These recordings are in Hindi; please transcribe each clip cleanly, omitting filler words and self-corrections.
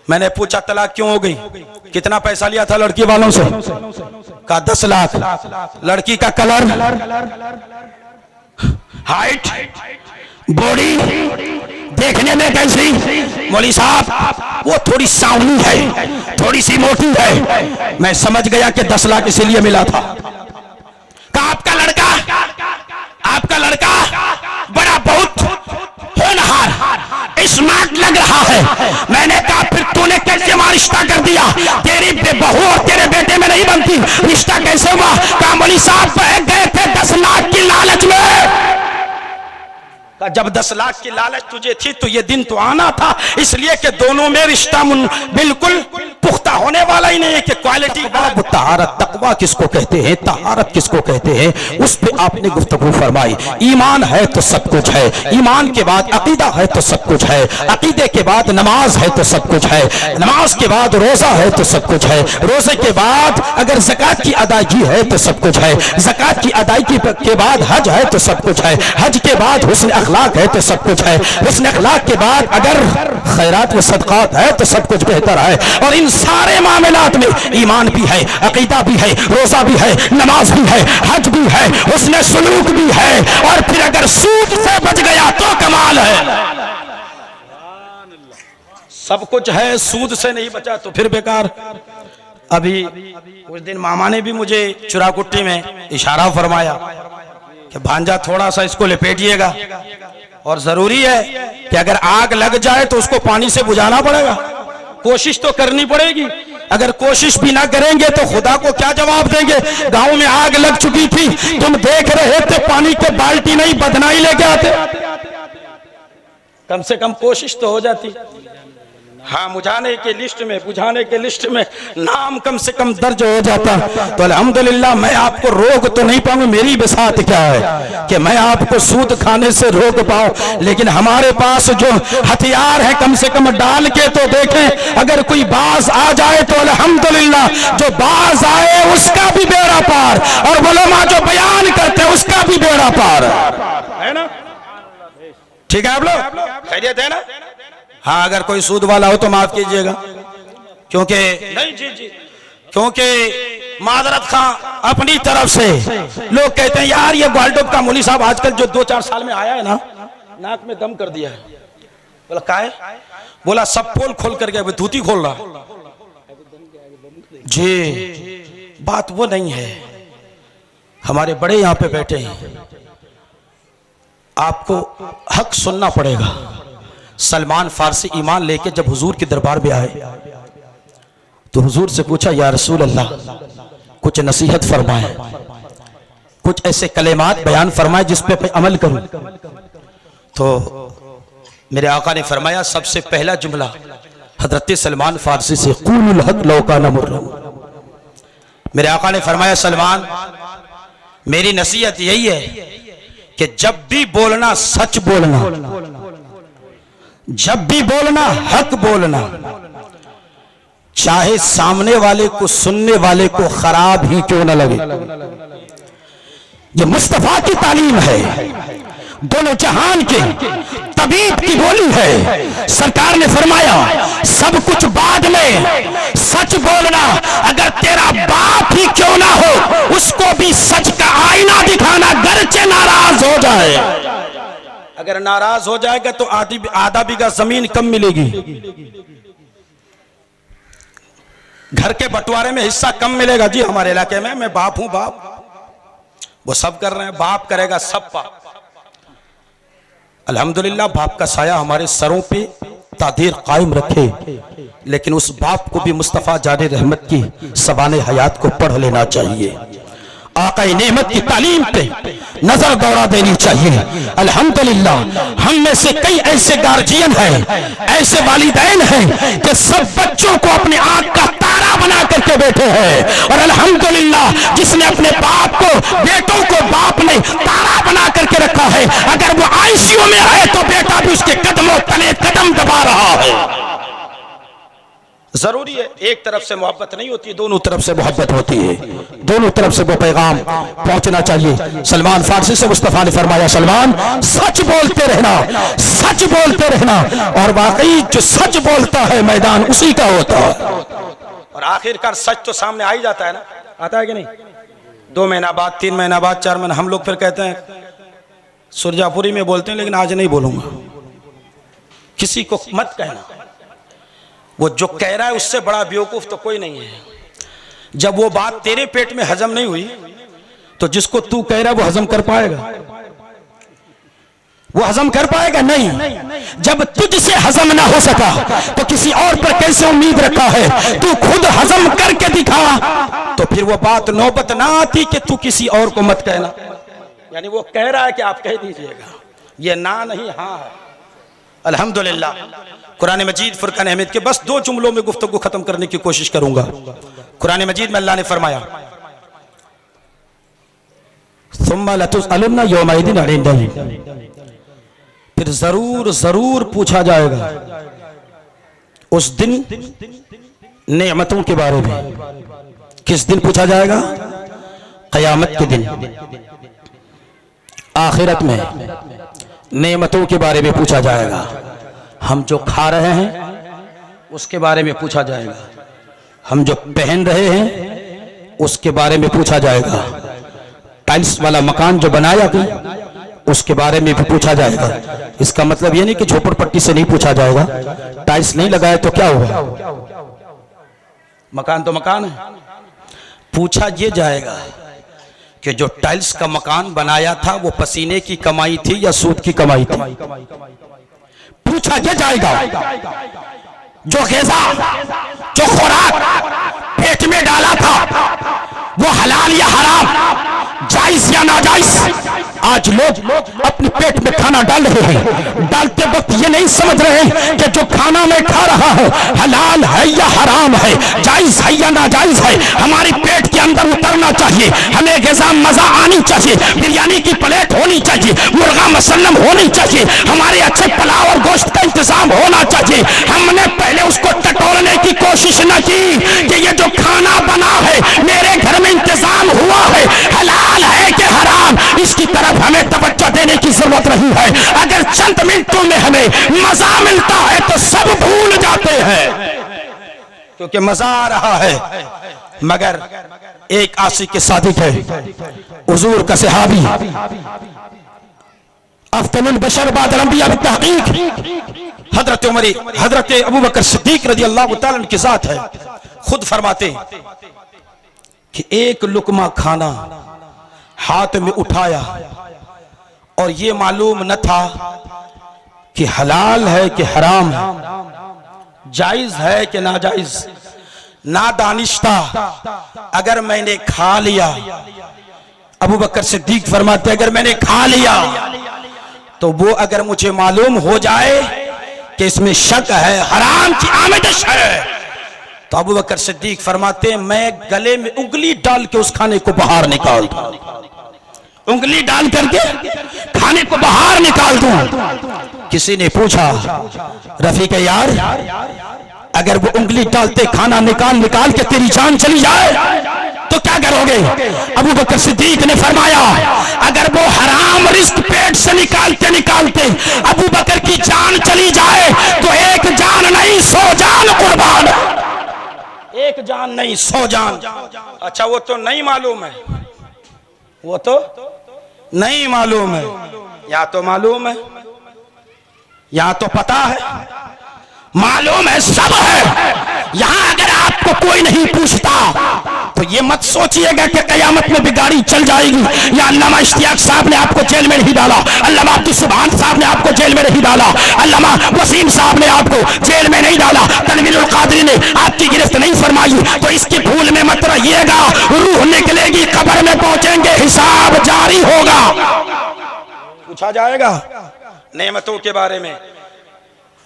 मैंने पूछा तलाक क्यों हो गई, कितना पैसा लिया था लड़की वालों से? कहा 10 लाख। लड़की का कलर, हाइट, बॉडी देखने में कैसी? मौलवी साहब वो थोड़ी सांवली है, थोड़ी सी मोटी है। मैं समझ गया कि 10 लाख इसीलिए मिला था। कहा आपका लड़का बड़ा बहुत होनहार स्मार्ट लग रहा है। मैंने कहा फिर तूने कैसे वहां रिश्ता कर दिया? तेरी बहू और तेरे बेटे में नहीं बनती, रिश्ता कैसे हुआ? कहा मौलवी साहब बह गए थे 10 लाख की लालच में। जब 10 लाख की लालच तुझे थी तो ये दिन तो आना था, इसलिए कि दोनों में रिश्ता बिल्कुल पुख्ता होने वाला ही नहीं है कि क्वालिटी। तहारत तकवा किसको कहते हैं, तहारत किसको कहते हैं, उस पे आपने गुफ्तगू फरमाई। ईमान है तो सब कुछ है, ईमान के बाद अकीदा है तो सब कुछ है, अकीदे के बाद नमाज है तो सब कुछ है, नमाज के बाद रोजा है तो सब कुछ है, रोजे के बाद अगर ज़कात की अदायगी है तो सब कुछ है, ज़कात की अदायगी के बाद हज है तो सब कुछ है, हज के बाद हुस्न अखलाक है तो सब कुछ है, हुस्न अखलाक के बाद अगर खैरात व सदकात है तो सब कुछ बेहतर है। और इन सारे मामलात में ईमान भी है, अकीदा भी है, रोजा भी है, नमाज भी है, हज भी है, हुस्न सुलूक भी है, और फिर अगर सूद से बच गया तो कमाल है। सब कुछ है, सूद से नहीं बचा तो फिर बेकार। अभी कुछ दिन मामा ने भी मुझे चुराकुट्टी में इशारा फरमाया कि भांजा थोड़ा सा इसको लपेटिएगा, और जरूरी है कि अगर आग लग जाए तो उसको पानी से बुझाना पड़ेगा, कोशिश तो करनी पड़ेगी। अगर कोशिश भी ना करेंगे तो खुदा को क्या जवाब देंगे? गांव में आग लग चुकी थी, तुम देख रहे थे, पानी के बाल्टी नहीं बदनाई लेके आते। कम से कम कोशिश तो हो जाती। हाँ, बुझाने के लिस्ट में नाम कम से कम दर्ज हो जाता। तो अल्हम्दुलिल्लाह मैं आपको रोक तो नहीं पाऊंगा, मेरी बिसात क्या है कि मैं आपको सूद खाने से रोक पाऊं, लेकिन हमारे पास जो हथियार है कम से कम डाल के तो देखें। अगर कोई बाज आ जाए तो अल्हम्दुलिल्लाह, जो बाज आए उसका भी बेड़ा पार, और उलमा जो बयान करते हैं उसका भी बेड़ा पार है ना। ठीक है आप लोग, खैरियत है ना? हाँ, अगर कोई सूद वाला हो तो माफ कीजिएगा, क्योंकि नहीं जी क्योंकि मादरत खां अपनी तरफ से लोग कहते हैं यार ये ग्वालटोप का मौलवी साहब आजकल जो 2-4 साल में आया है ना, नाक में दम कर दिया है। बोला क्या है? बोला सब पोल खोल करके धूती खोल रहा। जी बात वो नहीं है, हमारे बड़े यहाँ पे बैठे हैं, आपको हक सुनना पड़ेगा। सलमान फारसी ईमान लेके जब हुजूर के दरबार में आए तो हुजूर से पूछा या रसूल अल्लाह कुछ नसीहत फरमाए, कुछ ऐसे कलेमात बयान फरमाए जिस पे मैं अमल करूं। तो मेरे आका ने फरमाया, सबसे पहला जुमला हजरत सलमान फारसी से, क़ूलुल हक़ लौ काना मुर्रा। मेरे आका ने फरमाया, सलमान मेरी नसीहत यही है कि जब भी बोलना सच बोलना, जब भी बोलना हक बोलना, चाहे सामने वाले को, सुनने वाले को खराब ही क्यों न लगे। ये मुस्तफा की तालीम है, दोनों जहान के तबीब की बोली है। सरकार ने फरमाया सब कुछ बाद में, सच बोलना। अगर तेरा बाप ही क्यों ना हो उसको भी सच का आईना दिखाना, गरचे नाराज हो जाए। अगर नाराज हो जाएगा तो आधा बीघा जमीन कम मिलेगी, घर के बंटवारे में हिस्सा कम मिलेगा। जी हमारे इलाके में, मैं बाप हूं, बाप वो सब कर रहे हैं, बाप करेगा सब पाप। अल्हम्दुलिल्लाह बाप का साया हमारे सरों पे तादीर कायम रखे, लेकिन उस बाप को भी मुस्तफ़ा जाने रहमत की सवाने हयात को पढ़ लेना चाहिए। आक़ाए नेमत की तालीम पे नजर दौड़ा देनी चाहिए। अल्हम्दुलिल्लाह हम में से कई ऐसे गार्जियन हैं, ऐसे वालिदैन हैं कि सब बच्चों को अपने आंख का तारा बना करके बैठे हैं। और अल्हम्दुलिल्लाह जिसने अपने बाप को, बेटों को बाप ने तारा बना करके रखा है, अगर वो आईसीयू में है तो बेटा भी उसके कदमों तले कदम दबा रहा है। जरूरी है, एक तरफ से मोहब्बत नहीं होती, दोनों तरफ से मोहब्बत होती है, दोनों तरफ से वो पैगाम पहुंचना चाहिए। सलमान फारसी से मुस्तफा ने फरमाया, सलमान सच बोलते रहना, सच बोलते रहना, और वाकई जो सच बोलता है मैदान उसी का होता है। और आखिरकार सच तो सामने आ ही जाता है ना, आता है कि नहीं? 2 महीना बाद, 3 महीना बाद, 4 महीना, हम लोग फिर कहते हैं सुरजापुरी में बोलते हैं, लेकिन आज नहीं बोलूंगा, किसी को मत कहना। वो जो कह रहा है उससे बड़ा बेवकूफ तो कोई नहीं है। जब वो बात तेरे पेट में हजम नहीं हुई तो जिसको तू कह रहा है वो हजम कर पाएगा? वो हजम कर पाएगा? नहीं। जब तुझसे हजम ना हो सका तो किसी और पर कैसे उम्मीद रखा है? तू खुद हजम करके दिखा तो फिर वो बात नौबत ना आती कि तू किसी और को मत कहना। यानी वो कह रहा है कि आप कह दीजिएगा, ये ना नहीं हाँ है। अल्हम्दुलिल्लाह, कुरान मजीद फुरकान हमीद के बस 2 जुमलों में गुफ्तगू खत्म करने की कोशिश करूंगा। कुरान मजीद में अल्लाह ने फरमाया, सुम्मा लतुसअलुन्ना यौमइदिन अनिन नईम, फिर जरूर जरूर पूछा जाएगा उस दिन नेमतों के बारे में। किस दिन पूछा जाएगा? क़यामत के दिन, आखिरत में नेमतों के बारे में पूछा जाएगा। हम जो खा रहे हैं उसके बारे में पूछा जाएगा, हम जो पहन रहे हैं उसके बारे में पूछा जाएगा, टाइल्स वाला मकान जो बनाया गया उसके बारे में भी पूछा जाएगा। इसका मतलब ये नहीं कि झोपड़पट्टी से नहीं पूछा जाएगा, टाइल्स नहीं लगाया तो क्या हुआ, मकान तो मकान है। पूछा ये जाएगा कि जो टाइल्स का मकान बनाया था वो पसीने की कमाई थी या सूद की कमाई थी। पूछा यह जाएगा जो ग़िज़ा, जो खुराक पेट में डाला था वो हलाल या हराम, जायज या नाजायज। आज लोग अपने पेट में खाना डाल रहे हैं, डालते वक्त ये नहीं समझ रहे हैं कि जो खाना मैं खा रहा हूं हलाल है या हराम है, जायज है या नाजायज है। हमारी पेट के अंदर उतरना चाहिए, हमें ग़िज़ा मजा आनी चाहिए, बिरयानी की प्लेट होनी चाहिए, मुर्गा मसल्लम होनी चाहिए, हमारे अच्छे पुलाव और गोश्त का इंतजाम होना चाहिए। हमने पहले उसको टटोलने की कोशिश न की कि ये जो खाना बना है मेरे घर में इंतजाम हुआ है, हलाल है कि हराम, इसकी तरफ हमें तवज्जो देने की जरूरत नहीं है। अगर चंद मिनटों में हमें मजा मिलता है तो सब भूल जाते हैं, क्योंकि मजा आ रहा है। मगर एक आशिक के सादिक है, हुजूर का सहाबी, अफ्तलुल बशर बादल अंबिया बित्तहकीक, हजरत अबू बकर सिद्दीक रज़ी अल्लाह तआला अन्हु के साथ है। खुद फरमाते कि एक लुकमा खाना हाथ में उठाया और ये मालूम न था कि हलाल है कि हराम है, जायज है कि नाजायज। नादानिश्ता अगर मैंने खा लिया, अबू बकर सिद्दीक फरमाते अगर मैंने खा लिया तो वो अगर मुझे मालूम हो जाए कि इसमें शक है, हराम की आमिश है, तो अबू बकर सिद्दीक फरमाते मैं गले में उंगली डाल के उस खाने को बाहर निकाल दूं, उंगली डाल करके खाने को बाहर निकाल दूं। किसी ने पूछा रफीक यार, अगर वो उंगली डालते खाना निकाल के तेरी जान चली जाए तो क्या करोगे? अबू बकर सिद्दीक ने फरमाया अगर वो हराम रिस्क पेट से निकालते अबू बकर की जान चली जाए तो एक जान नहीं 100 जान कुर्बान, एक जान नहीं 100 जान। अच्छा वो तो नहीं मालूम है, वो तो नहीं मालूम है, या तो मालूम है या तो पता है, मालूम है, सब है। यहां अगर आपको कोई नहीं पूछता तो ये मत सोचिएगा कि कयामत में भी गाड़ी चल जाएगी। या अल्लामा इश्तियाक साहब ने आपको जेल में नहीं डाला, अल्लामा अब्दुल सुभान साहब ने आपको जेल में नहीं डाला, अल्लामा वसीम साहब ने आपको जेल में नहीं डाला, तनवीरुल कादरी ने आपकी गिरफ्त नहीं फरमाई, तो इसकी भूल में मत रहिएगा। रूह निकलेगी, कब्र में पहुंचेंगे, हिसाब जारी होगा, पूछा जाएगा नेमतों के बारे में।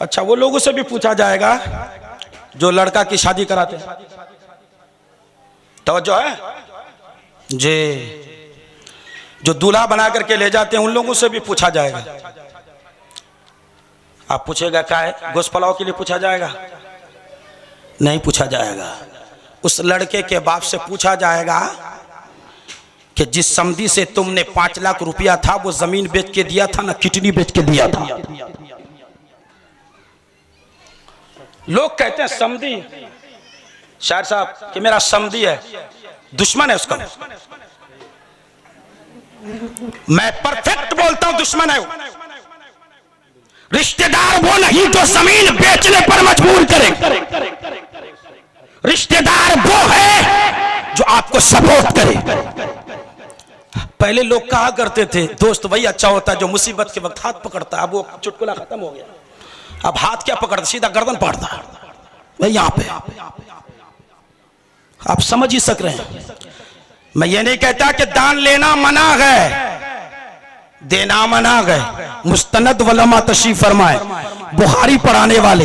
अच्छा वो लोगों से भी पूछा जाएगा जो लड़का की शादी कराते हैं, तवज्जो है जे, जो दूल्हा बना करके ले जाते हैं उन लोगों से भी पूछा जाएगा। आप पूछेगा क्या है? गोश्त पुलाव के लिए पूछा जाएगा, नहीं पूछा जाएगा। उस लड़के के बाप से पूछा जाएगा कि जिस समधी से तुमने 5 लाख रुपया था वो जमीन बेच के दिया था ना किडनी बेच के दिया था। लोग कहते हैं समधी, शायर साहब कि मेरा समधी है, दुश्मन है उसका। मैं परफेक्ट बोलता हूं दुश्मन है वो। रिश्तेदार वो नहीं जो जमीन बेचने पर मजबूर करे। रिश्तेदार वो है जो आपको सपोर्ट करे। पहले लोग कहा करते थे दोस्त वही अच्छा होता है जो मुसीबत के वक्त हाथ पकड़ता है। अब वो चुटकुला खत्म हो गया। अब हाथ क्या पकड़ता, सीधा गर्दन पकड़ता भाई। यहां पे आप समझ ही सक रहे हैं। मैं ये नहीं कहता कि दान लेना मना है, देना मना है। मुस्तनद वलमा तशरीफ फरमाए, बुखारी पढ़ाने वाले,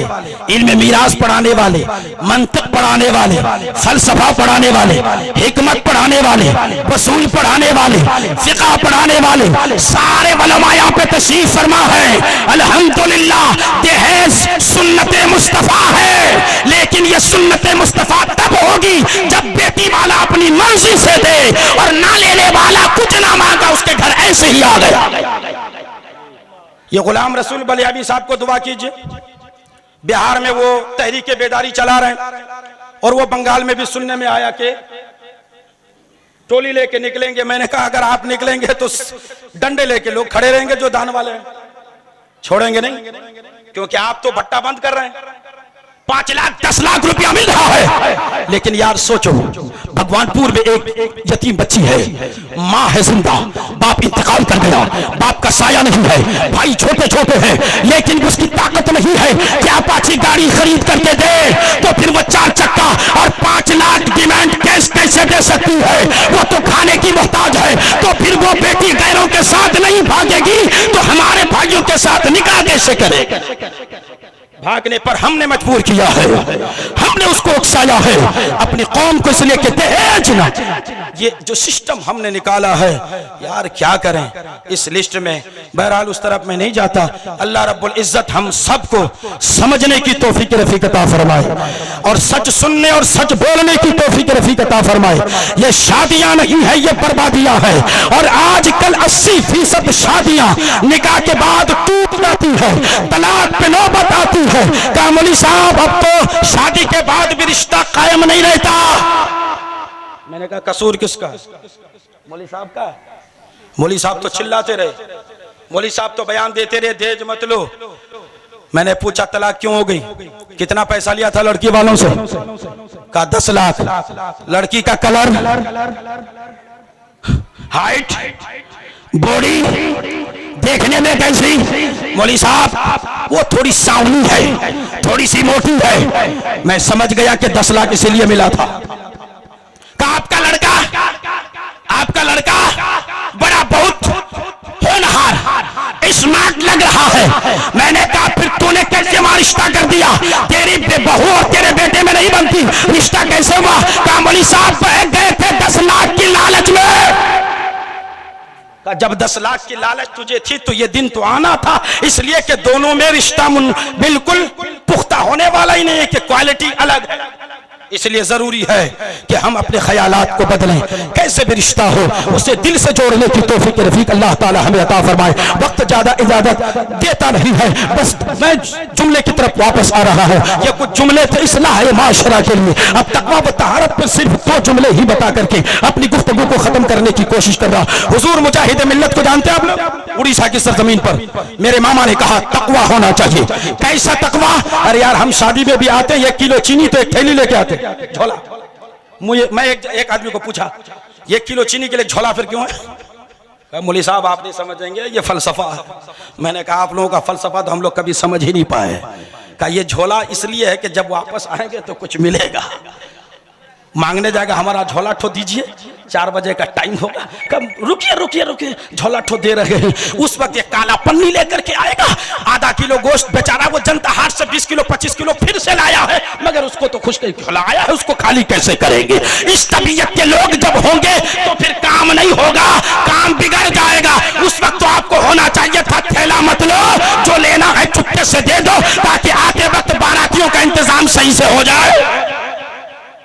इल्म मीरास पढ़ाने वाले, मंतिक पढ़ाने वाले, फलसफा पढ़ाने वाले, हिकमत पढ़ाने वाले, वसूल पढ़ाने वाले, फिक़ह पढ़ाने वाले, सारे वलमा यहाँ पे तशरीफ फरमा है। अल्हम्दुलिल्लाह दहेज सुन्नते मुस्तफ़ा है, लेकिन ये सुन्नते मुस्तफ़ा तब होगी जब बेटी वाला अपनी मर्जी से दे और ना लेने वाला कुछ ना मांगा, उसके घर ऐसे ही आ गया। ये गुलाम रसूल बलियाबी साहब को दुआ कीजिए। बिहार में वो तहरीक बेदारी चला रहे हैं और वो बंगाल में भी सुनने में आया कि टोली लेके निकलेंगे। मैंने कहा अगर आप निकलेंगे तो डंडे लेके लोग खड़े रहेंगे जो दान वाले हैं, छोड़ेंगे नहीं, क्योंकि आप तो भट्टा बंद कर रहे हैं। 5 लाख 10 लाख रुपया मिल रहा है, लेकिन यार सोचो भगवानपुर में एक यतीम बच्ची है, माँ है जिंदा, बाप इंतकाल कर गया, बाप का साया नहीं है, भाई छोटे छोटे हैं, लेकिन उसकी ताकत नहीं है कि अपाची गाड़ी खरीद करके दे, तो फिर वो 4 चक्का और 5 लाख डिमांड कैश कैसे दे सकती है? वो तो खाने की मोहताज है। तो फिर वो बेटी गैरों के साथ नहीं भागेगी तो हमारे भाइयों के साथ निकाह कैसे करे? भागने पर हमने मजबूर किया है, हमने उसको उकसाया है अपनी कौम को, इसलिए कहते हैं ना ये जो सिस्टम हमने निकाला है यार क्या करें इस लिस्ट में। बहरहाल उस तरफ में नहीं जाता। अल्लाह रब्बुल इज्जत हम सबको समझने की तौफीक रफीक अता फरमाए और सच सुनने और सच बोलने की तौफीक रफीक अता फरमाए। ये शादियां नहीं है, ये बर्बादियां है। और आजकल 80% शादियां निकाह के बाद टूट जाती है, तलाक पे नौबत आती है। कामली साहब अब तो शादी के बाद भी रिश्ता कायम नहीं रहता। मैंने कहा कसूर किसका? मौली साहब का। मौली साहब तो चिल्लाते रहे, मौली साहब तो बयान देते रहे दहेज मत लो। मैंने पूछा तलाक क्यों हो गई, कितना पैसा लिया था लड़की वालों से? कहा 10 लाख। लड़की का कलर, हाइट, बॉडी देखने में कैसी? मौली साहब वो थोड़ी सांवली है, थोड़ी सी मोटी है। मैं समझ गया कि 10 लाख इसीलिए मिला था। कहा आपका लड़का बड़ा बहुत होनहार स्मार्ट लग रहा है। मैंने कहा फिर तूने कैसे वहां रिश्ता कर दिया? तेरी बहू और तेरे बेटे में नहीं बनती, रिश्ता कैसे हुआ? कहा मौली साहब गए थे 10 लाख की लालच में। जब 10 लाख की लालच तुझे थी तो ये दिन तो आना था, इसलिए कि दोनों में रिश्ता बिल्कुल पुख्ता होने वाला ही नहीं है कि क्वालिटी अलग है। इसलिए जरूरी है कि हम अपने ख्यालात को बदलें। कैसे भी रिश्ता हो उसे दिल से जोड़ने की तौफीक रफीक अल्लाह ताला हमें अता फरमाए। वक्त ज्यादा इजाजत देता नहीं है, बस मैं जुमले की तरफ वापस आ रहा है। ये कुछ जुमले थे इस्लाह माशरा के लिए। अब तकवा व तहारत पर सिर्फ 2 जुमले ही बता करके अपनी गुफ्तगू को खत्म करने की कोशिश कर रहा। हुजूर मुजाहिद मिल्लत को जानते हैं आप लोग? उड़ीसा की सरजमीन पर मेरे मामा ने कहा तकवा होना चाहिए। कैसा तकवा? अरे यार हम शादी में भी आते हैं, 1 किलो चीनी तो एक थैली लेके आते झोला। मुझे मैं एक आदमी को पूछा 1 किलो चीनी के लिए झोला फिर क्यों है? मौली साहब आप नहीं समझेंगे, ये फलसफा है। मैंने कहा आप लोगों का फलसफा तो हम लोग कभी समझ ही नहीं पाए। कहा ये झोला इसलिए है कि जब वापस आएंगे तो कुछ मिलेगा। मांगने जाएगा हमारा झोला ठो दीजिए, 4 बजे का टाइम होगा। कब रुकिए रुकिए रुकिए, झोला ठो दे रहे हैं। उस वक्त ये काला पन्नी लेकर के आएगा, आधा किलो गोश्त बेचारा वो जनता हाट से 20 किलो 25 किलो फिर से लाया है, मगर उसको तो खुश झोला आया है, उसको खाली कैसे करेंगे? इस तबीयत के लोग जब होंगे तो फिर काम नहीं होगा, काम बिगड़ जाएगा। उस वक्त तो आपको होना चाहिए था थैला मत लो, जो लेना है चुपके से दे दो ताकि आते वक्त बारातियों का इंतजाम सही से हो जाए।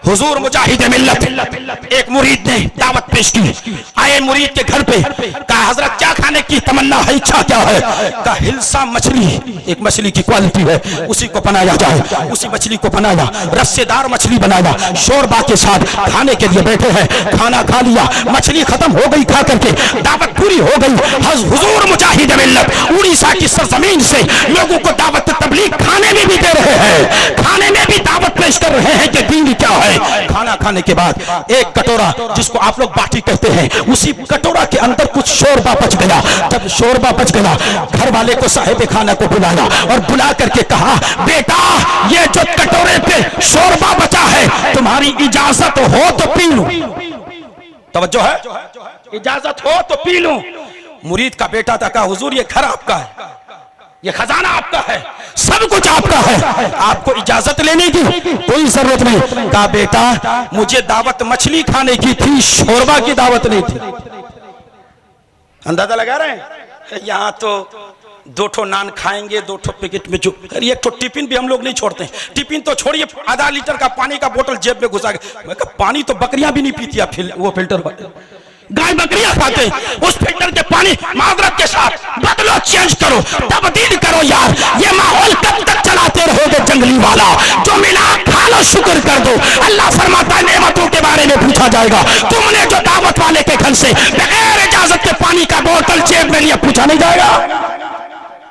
हुजूर मुजाहिद मिल्लत एक मुरीद ने दावत पेश की। आए मुरीद के घर पे, कहा हजरत क्या खाने की तमन्ना है, इच्छा क्या है? कहा हिलसा मछली, एक मछली की क्वालिटी है, उसी को बनाया जाए। उसी मछली को बनाया, रस्सेदार मछली बनाया, शोरबा के साथ खाने के लिए बैठे हैं। खाना खा लिया, मछली खत्म हो गई खा करके, दावत पूरी हो गई। हुजूर मुजाहिद मिल्लत उड़ीसा की सरजमीन से लोगों को दावत तबलीग खाने में भी दे रहे हैं, खाने में भी दावत पेश कर रहे हैं कि दीन क्या है। खाना खाने के बाद एक कटोरा, जिसको आप लोग बाटी कहते हैं, उसी कटोरा के अंदर कुछ शोरबा बच गया। जब शोरबा बच गया, घर वाले को साहिब खाना को बुलाया और बुला करके कहा, बेटा ये जो कटोरे पे शोरबा बचा है, तुम्हारी इजाजत हो तो पी लूं। तवज्जो है, इजाजत हो तो पी लूं। मुरीद का बेटा था, कहा हुजूर ये घर आपका है, ये खजाना आपका है, सब कुछ आपका है, आपको इजाजत लेने की कोई जरूरत नहीं। कहा बेटा मुझे दावत मछली खाने की थी, शोरबा की दावत नहीं थी। अंदाजा लगा रहे हैं? यहाँ तो 2 ठो नान खाएंगे, 2 ठो पैकेट में जो, एक ठो टिफिन भी हम लोग नहीं छोड़ते। टिफिन तो छोड़िए, आधा लीटर का पानी का बोतल जेब में घुसा के, मैं कहा पानी तो बकरियां भी नहीं पीती, वो फिल्टर गाय बकरियां खाते, उस फिल्टर के पानी माजरत के साथ बदलो, चेंज करो, तब्दील करो यार। ये माहौल कब तक चलाते रहोगे जंगली वाला? जो मिला खा लो, शुक्र कर दो। अल्लाह फरमाता है नेमतों के बारे में पूछा जाएगा। तुमने जो दावत वाले के घर से बगैर इजाजत के पानी का बोतल जेब में लिया, पूछा नहीं जाएगा?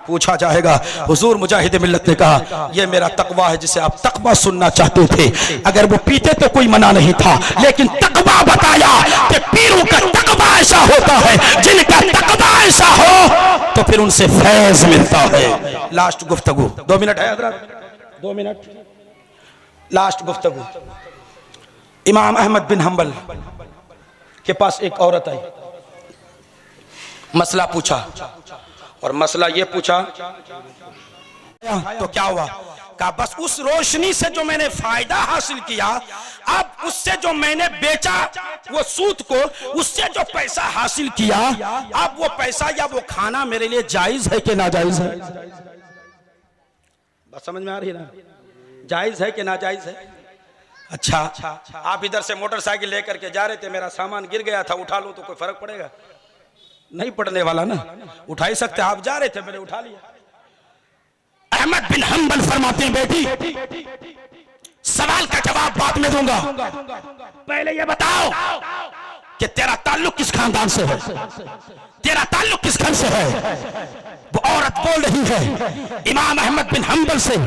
पूछा जाएगा। हुजूर मुजाहिद मिल्लत ने कहा, यह मेरा तकवा है जिसे आप तकवा सुनना चाहते थे। अगर वो पीते तो कोई मना नहीं था, लेकिन तकवा बताया कि पीरों का तकवा ऐसा होता है, जिनका तकवा ऐसा हो तो फिर उनसे फैज मिलता है। लास्ट गुफ्तगू, 2 मिनट है हज़रत, 2 मिनट लास्ट गुफ्तगू। इमाम अहमद बिन हंबल के पास एक औरत आई, मसला पूछा, और मसला ये पूछा तो क्या हुआ? कहा बस उस रोशनी से जो मैंने फायदा हासिल किया, अब उससे जो मैंने बेचा वो सूद को, उससे जो पैसा हासिल किया, अब वो पैसा या वो खाना मेरे लिए जायज है कि नाजायज है? बस समझ में आ रही है ना? जायज है कि नाजायज है? अच्छा, आप इधर से मोटरसाइकिल लेकर के जा रहे थे, मेरा सामान गिर गया था, उठा लूं तो कोई फर्क पड़ेगा? नहीं पड़ने वाला ना, उठा ही सकते। आप जा रहे थे, मैंने उठा लिया। अहमद बिन हंबल फरमाते हैं, बेटी सवाल का जवाब बाद में दूंगा, पहले ये बताओ कि तेरा ताल्लुक किस खानदान से है, तेरा ताल्लुक किस घर से है? वो औरत बोल रही है इमाम अहमद बिन हंबल से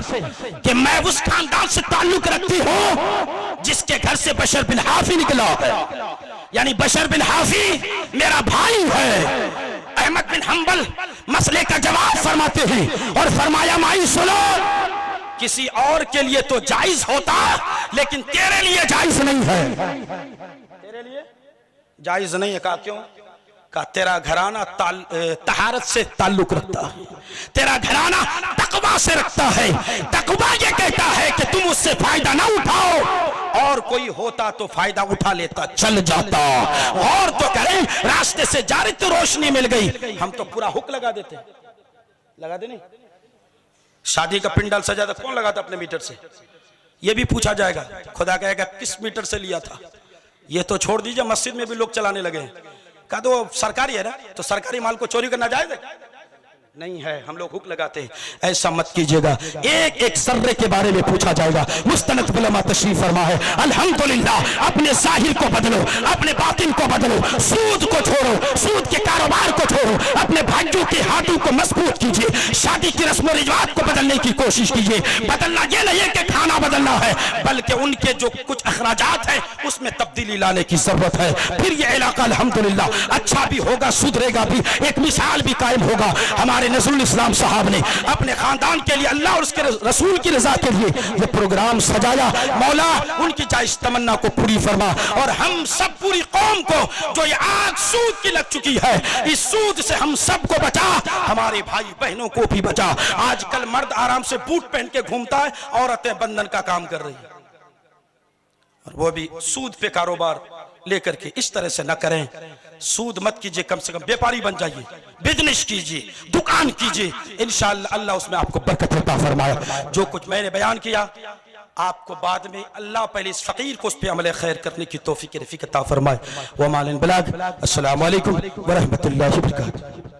कि मैं उस खानदान से ताल्लुक रखती हूं जिसके घर से बशर बिन हाफी निकला है, यानी बशर बिन हाफी मेरा भाई है। अहमद बिन हंबल मसले का जवाब फरमाते हैं और फरमाया, माई सुनो, किसी और के लिए तो जायज होता, लेकिन तेरे लिए जायज नहीं है। तेरे लिए जायज नहीं है। कहा क्यों? कहा तेरा घराना तहारत से ताल्लुक रखता है, तेरा घराना तकवा से रखता है। तकवा ये कहता है कि तुम उससे फायदा ना उठाओ, और कोई होता तो फायदा उठा लेता, चल जाता। और तो करें रास्ते से जा रही तो रोशनी मिल गई, हम तो पूरा हुक लगा देते। लगा दे नहीं? शादी का पिंडाल सजा था, कौन लगाता अपने मीटर से? ये भी पूछा जाएगा। खुदा कहेगा किस मीटर से लिया था? ये तो छोड़ दीजिए, मस्जिद में भी लोग चलाने लगे। कहा तो सरकारी है ना, तो सरकारी माल को चोरी करना जायज है? नहीं है, हम लोग हुक लगाते हैं। ऐसा मत कीजिएगा। एक एक सर्रे के बारे में पूछा जाएगा। मुस्तनद उलमा तशरीफ फरमा है। अल्हम्दुलिल्लाह, अपने जाहिर को बदलो, अपने बातिन को बदलो, सूद को छोड़ो, सूद के कारोबार को छोड़ो, अपने भाइयों के हाथों को मजबूत कीजिए, शादी की रस्म और रिवाज को बदलने की कोशिश कीजिए। बदलना ये नहीं है कि खाना बदलना है, बल्कि उनके जो कुछ अखराजात है उसमें तब्दीली लाने की जरूरत है। फिर ये इलाका अल्हम्दुलिल्लाह अच्छा भी होगा, सुधरेगा भी, एक मिसाल भी कायम होगा। हमारे नजरुल इस्लाम साहब ने अपने खानदान के लिए, अल्लाह और उसके रसूल की रजा के लिए ये प्रोग्राम सजाया। मौला उनकी जायज तमन्ना को पूरी फरमा, और हम सब पूरी कौम को जो ये आग सूद की लग चुकी है, इस सूद से हम सबको बचा, हमारे भाई बहनों को भी बचा। आजकल मर्द आराम से बूट पहन के घूमता है, औरतें बंधन का काम कर रही है, और वो भी सूद पे कारोबार लेकर के। इस तरह से न करें, सूद मत कीजिए, कम से कम व्यापारी बन जाइए, बिजनेस कीजिए, दुकान कीजिए, इंशाअल्लाह अल्लाह उसमें आपको बरकत अता फरमाए। जो कुछ मैंने बयान किया आपको बाद में अल्लाह पहले इस फ़कीर को उस पर अमल खैर करने की तौफीक रफ़ीक अता फरमाए। व मालिन बलाग। अस्सलामु अलैकुम व रहमतुल्लाहि व बरकातुहू।